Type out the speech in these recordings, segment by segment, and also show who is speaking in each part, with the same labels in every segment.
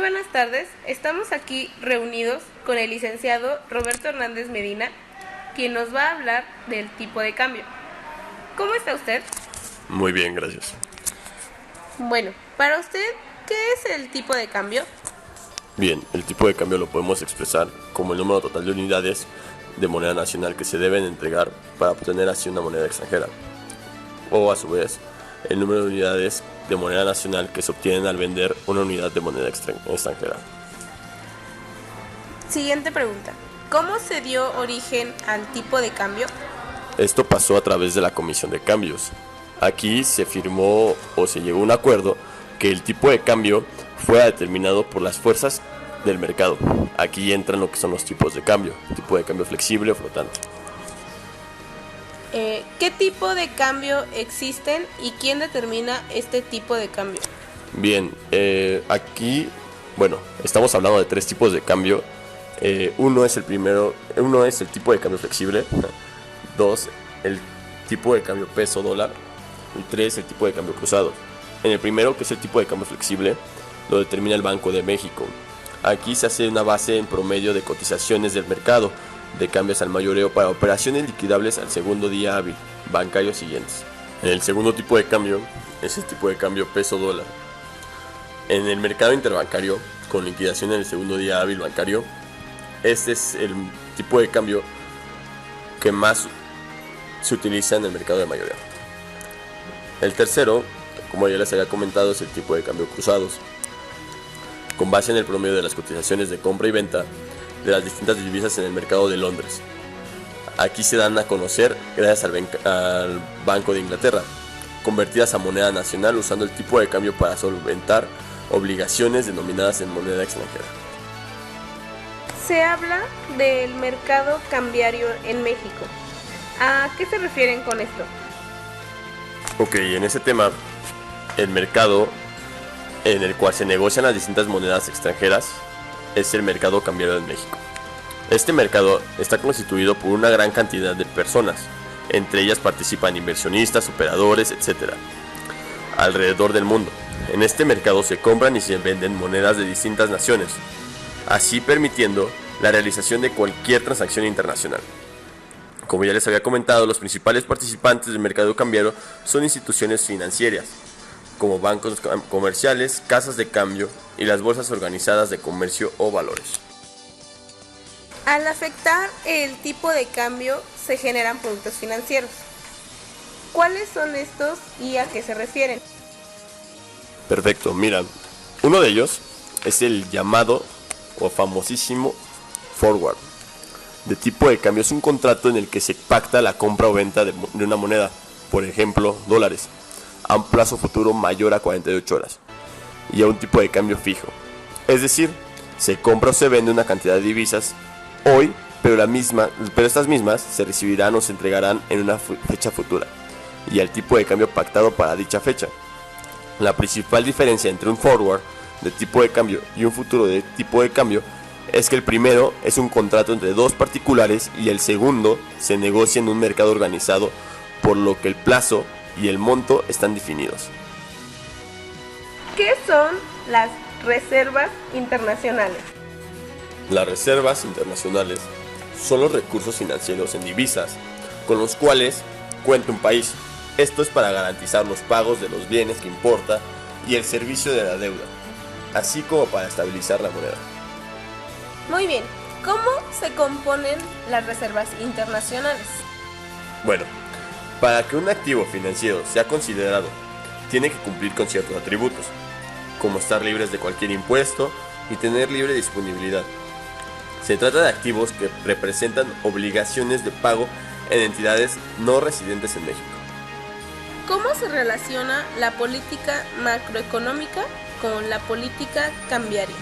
Speaker 1: buenas tardes. Estamos aquí reunidos con el licenciado Roberto Hernández Medina, quien nos va a hablar del tipo de cambio. ¿Cómo está usted?
Speaker 2: Muy bien, gracias.
Speaker 1: Bueno, para usted, ¿qué es el tipo de cambio?
Speaker 2: Bien, el tipo de cambio lo podemos expresar como el número total de unidades de moneda nacional que se deben entregar para obtener así una moneda extranjera. O a su vez, el número de unidades de moneda nacional que se obtienen al vender una unidad de moneda extranjera.
Speaker 1: Siguiente pregunta. ¿Cómo se dio origen al tipo de cambio?
Speaker 2: Esto pasó a través de la Comisión de Cambios. Aquí se firmó o se llegó a un acuerdo que el tipo de cambio fuera determinado por las fuerzas del mercado. Aquí entran lo que son los tipos de cambio, tipo de cambio flexible o flotante.
Speaker 1: ¿Qué tipo de cambio existen y quién determina este tipo de cambio?
Speaker 2: Bien, aquí, estamos hablando de tres tipos de cambio. Uno es el tipo de cambio flexible, dos, el tipo de cambio peso dólar y tres, el tipo de cambio cruzado. En el primero, que es el tipo de cambio flexible, lo determina el Banco de México. Aquí se hace una base en promedio de cotizaciones del mercado de cambios al mayoreo para operaciones liquidables al segundo día hábil bancario siguientes. En el segundo tipo de cambio es el tipo de cambio peso dólar. En el mercado interbancario con liquidación en el segundo día hábil bancario, este es el tipo de cambio que más se utiliza en el mercado de mayoreo. El tercero, como ya les había comentado, es el tipo de cambio cruzados, con base en el promedio de las cotizaciones de compra y venta de las distintas divisas en el mercado de Londres. Aquí se dan a conocer gracias al Banco de Inglaterra, convertidas a moneda nacional usando el tipo de cambio para solventar obligaciones denominadas en moneda extranjera.
Speaker 1: Se habla del mercado cambiario en México. ¿A qué se refieren con esto?
Speaker 2: Ok, en ese tema, el mercado en el cual se negocian las distintas monedas extranjeras es el mercado cambiario en México. Este mercado está constituido por una gran cantidad de personas, entre ellas participan inversionistas, operadores, etc., alrededor del mundo. En este mercado se compran y se venden monedas de distintas naciones, así permitiendo la realización de cualquier transacción internacional. Como ya les había comentado, los principales participantes del mercado cambiario son instituciones financieras, como bancos comerciales, casas de cambio y las bolsas organizadas de comercio o valores.
Speaker 1: Al afectar el tipo de cambio se generan productos financieros. ¿Cuáles son estos y a qué se refieren?
Speaker 2: Perfecto, mira, uno de ellos es el llamado o famosísimo forward. De tipo de cambio es un contrato en el que se pacta la compra o venta de una moneda, por ejemplo, dólares, a un plazo futuro mayor a 48 horas y a un tipo de cambio fijo. Es decir, se compra o se vende una cantidad de divisas hoy, pero estas mismas se recibirán o se entregarán en una fecha futura y al tipo de cambio pactado para dicha fecha. La principal diferencia entre un forward de tipo de cambio y un futuro de tipo de cambio es que el primero es un contrato entre dos particulares y el segundo se negocia en un mercado organizado, por lo que el plazo y el monto están definidos.
Speaker 1: ¿Qué son las reservas internacionales?
Speaker 2: Las reservas internacionales son los recursos financieros en divisas con los cuales cuenta un país. Esto es para garantizar los pagos de los bienes que importa y el servicio de la deuda, así como para estabilizar la moneda.
Speaker 1: Muy bien. ¿Cómo se componen las reservas internacionales?
Speaker 2: Bueno, para que un activo financiero sea considerado, tiene que cumplir con ciertos atributos, como estar libres de cualquier impuesto y tener libre disponibilidad. Se trata de activos que representan obligaciones de pago en entidades no residentes en México.
Speaker 1: ¿Cómo se relaciona la política macroeconómica con la política cambiaria?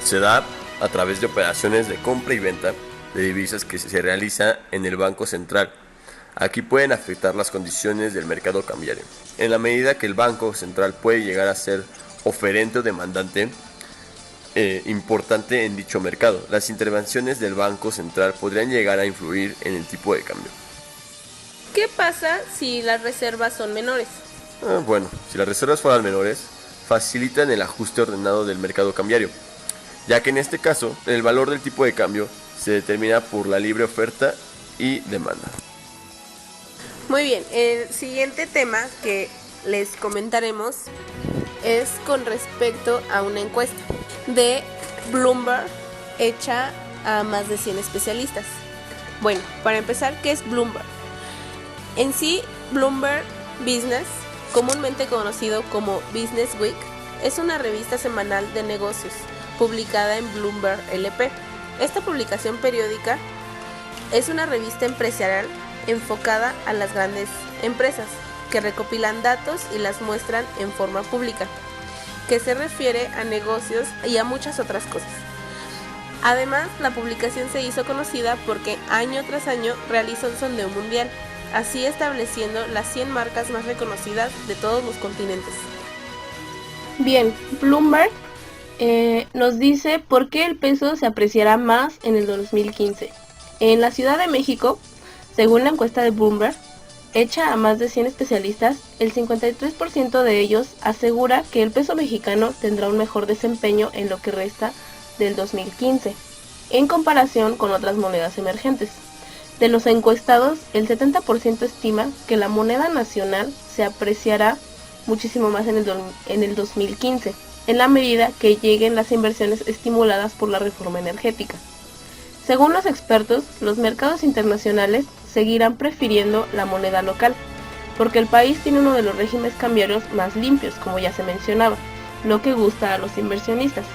Speaker 2: Se da a través de operaciones de compra y venta de divisas que se realiza en el Banco Central. Aquí pueden afectar las condiciones del mercado cambiario, en la medida que el Banco Central puede llegar a ser oferente o demandante importante en dicho mercado. Las intervenciones del Banco Central podrían llegar a influir en el tipo de cambio.
Speaker 1: ¿Qué pasa si las reservas son menores?
Speaker 2: Bueno, si las reservas fueran menores, facilitan el ajuste ordenado del mercado cambiario, ya que en este caso el valor del tipo de cambio se determina por la libre oferta y demanda.
Speaker 1: Muy bien, el siguiente tema que les comentaremos es con respecto a una encuesta de Bloomberg hecha a más de 100 especialistas. Bueno, para empezar, ¿qué es Bloomberg? En sí, Bloomberg Business, comúnmente conocido como Business Week, es una revista semanal de negocios publicada en Bloomberg LP. Esta publicación periódica es una revista empresarial enfocada a las grandes empresas que recopilan datos y las muestran en forma pública, que se refiere a negocios y a muchas otras cosas. Además, la publicación se hizo conocida porque año tras año realiza un sondeo mundial, así estableciendo las 100 marcas más reconocidas de todos los continentes. Bien, Bloomberg nos dice por qué el peso se apreciará más en el 2015. En la Ciudad de México, según la encuesta de Bloomberg, hecha a más de 100 especialistas, el 53% de ellos asegura que el peso mexicano tendrá un mejor desempeño en lo que resta del 2015, en comparación con otras monedas emergentes. De los encuestados, el 70% estima que la moneda nacional se apreciará muchísimo más en el 2015, en la medida que lleguen las inversiones estimuladas por la reforma energética. Según los expertos, los mercados internacionales seguirán prefiriendo la moneda local, porque el país tiene uno de los regímenes cambiarios más limpios, como ya se mencionaba, lo que gusta a los inversionistas.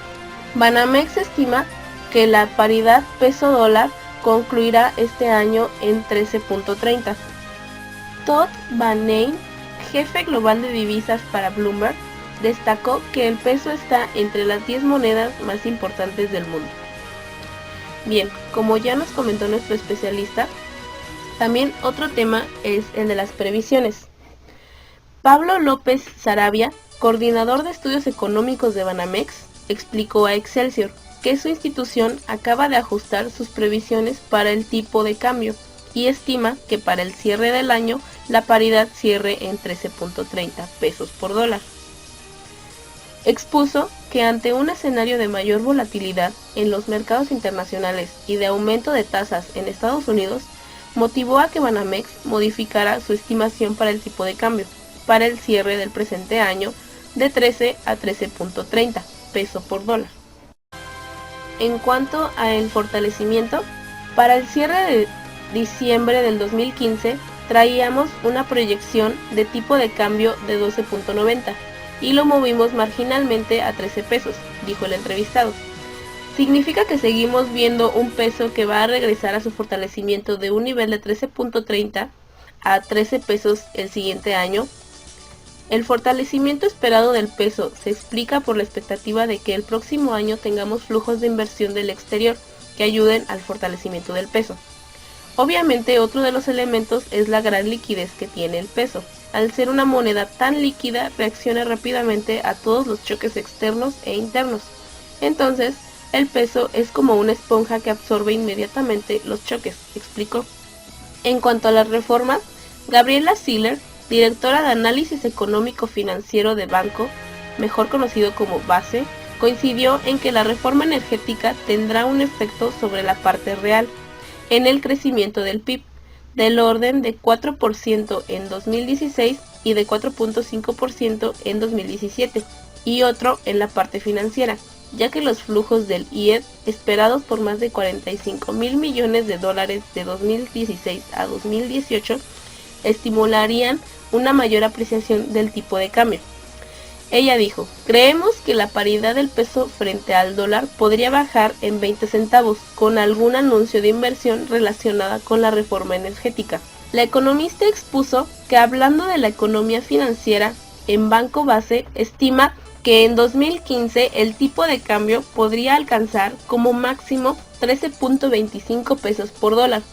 Speaker 1: Banamex estima que la paridad peso-dólar concluirá este año en 13.30. Todd Van Ayn, jefe global de divisas para Bloomberg, destacó que el peso está entre las 10 monedas más importantes del mundo. Bien, como ya nos comentó nuestro especialista, también otro tema es el de las previsiones. Pablo López Sarabia, coordinador de estudios económicos de Banamex, explicó a Excelsior que su institución acaba de ajustar sus previsiones para el tipo de cambio y estima que para el cierre del año la paridad cierre en 13.30 pesos por dólar. Expuso que ante un escenario de mayor volatilidad en los mercados internacionales y de aumento de tasas en Estados Unidos, motivó a que Banamex modificara su estimación para el tipo de cambio para el cierre del presente año de 13 a 13.30 pesos por dólar. En cuanto al fortalecimiento, para el cierre de diciembre del 2015 traíamos una proyección de tipo de cambio de 12.90 y lo movimos marginalmente a 13 pesos, dijo el entrevistado. ¿Significa que seguimos viendo un peso que va a regresar a su fortalecimiento de un nivel de 13.30 a 13 pesos el siguiente año? El fortalecimiento esperado del peso se explica por la expectativa de que el próximo año tengamos flujos de inversión del exterior que ayuden al fortalecimiento del peso. Obviamente, otro de los elementos es la gran liquidez que tiene el peso. Al ser una moneda tan líquida, reacciona rápidamente a todos los choques externos e internos. Entonces, el peso es como una esponja que absorbe inmediatamente los choques, explicó. En cuanto a las reformas, Gabriela Siller, directora de Análisis Económico Financiero de Banco, mejor conocido como BASE, coincidió en que la reforma energética tendrá un efecto sobre la parte real, en el crecimiento del PIB, del orden de 4% en 2016 y de 4.5% en 2017, y otro en la parte financiera, ya que los flujos del IED, esperados por más de 45.000 millones de dólares de 2016 a 2018, estimularían una mayor apreciación del tipo de cambio. Ella dijo, creemos que la paridad del peso frente al dólar podría bajar en 20 centavos con algún anuncio de inversión relacionada con la reforma energética. La economista expuso que hablando de la economía financiera, en Banco Base estima que en 2015 el tipo de cambio podría alcanzar como máximo 13.25 pesos por dólar.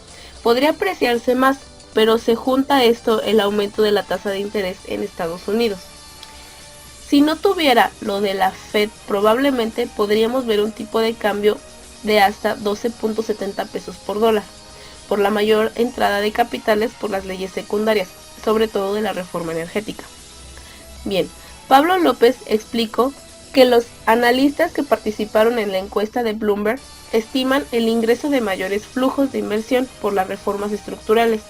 Speaker 1: Podría apreciarse más, pero se junta a esto el aumento de la tasa de interés en Estados Unidos. Si no tuviera lo de la Fed, probablemente podríamos ver un tipo de cambio de hasta 12.70 pesos por dólar, por la mayor entrada de capitales por las leyes secundarias, sobre todo de la reforma energética. Bien, Pablo López explicó que los analistas que participaron en la encuesta de Bloomberg estiman el ingreso de mayores flujos de inversión por las reformas estructurales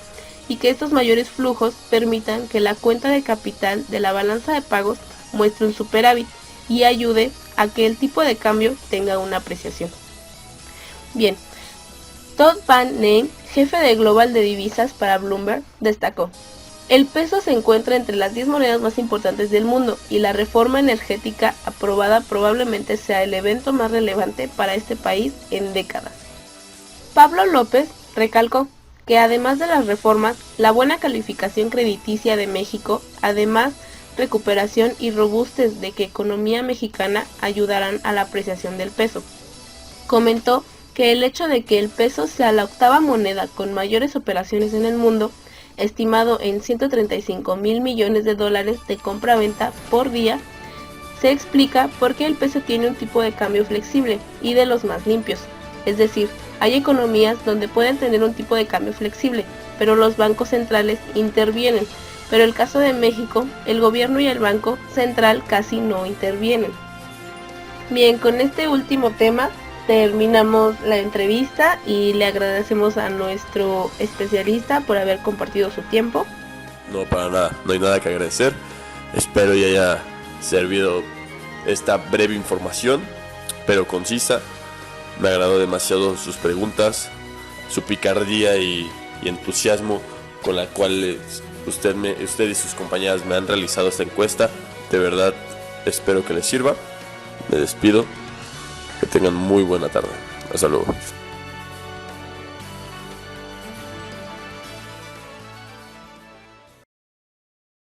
Speaker 1: y que estos mayores flujos permitan que la cuenta de capital de la balanza de pagos muestre un superávit y ayude a que el tipo de cambio tenga una apreciación. Bien, Todd Van Neen, jefe de Global de Divisas para Bloomberg, destacó: el peso se encuentra entre las 10 monedas más importantes del mundo y la reforma energética aprobada probablemente sea el evento más relevante para este país en décadas. Pablo López recalcó que además de las reformas, la buena calificación crediticia de México, además recuperación y robustez de que economía mexicana ayudarán a la apreciación del peso. Comentó que el hecho de que el peso sea la octava moneda con mayores operaciones en el mundo, estimado en 135,000 millones de dólares de compra-venta por día, se explica por qué el peso tiene un tipo de cambio flexible y de los más limpios. Es decir, hay economías donde pueden tener un tipo de cambio flexible, pero los bancos centrales intervienen. Pero en el caso de México, el gobierno y el Banco Central casi no intervienen. Bien, con este último tema terminamos la entrevista y le agradecemos a nuestro especialista por haber compartido su tiempo.
Speaker 2: No, para nada, no hay nada que agradecer. Espero y haya servido esta breve información, pero concisa. Me agradó demasiado sus preguntas, su picardía y entusiasmo con la cual usted y sus compañeras me han realizado esta encuesta. De verdad, espero que les sirva. Me despido. Que tengan muy buena tarde. Hasta luego.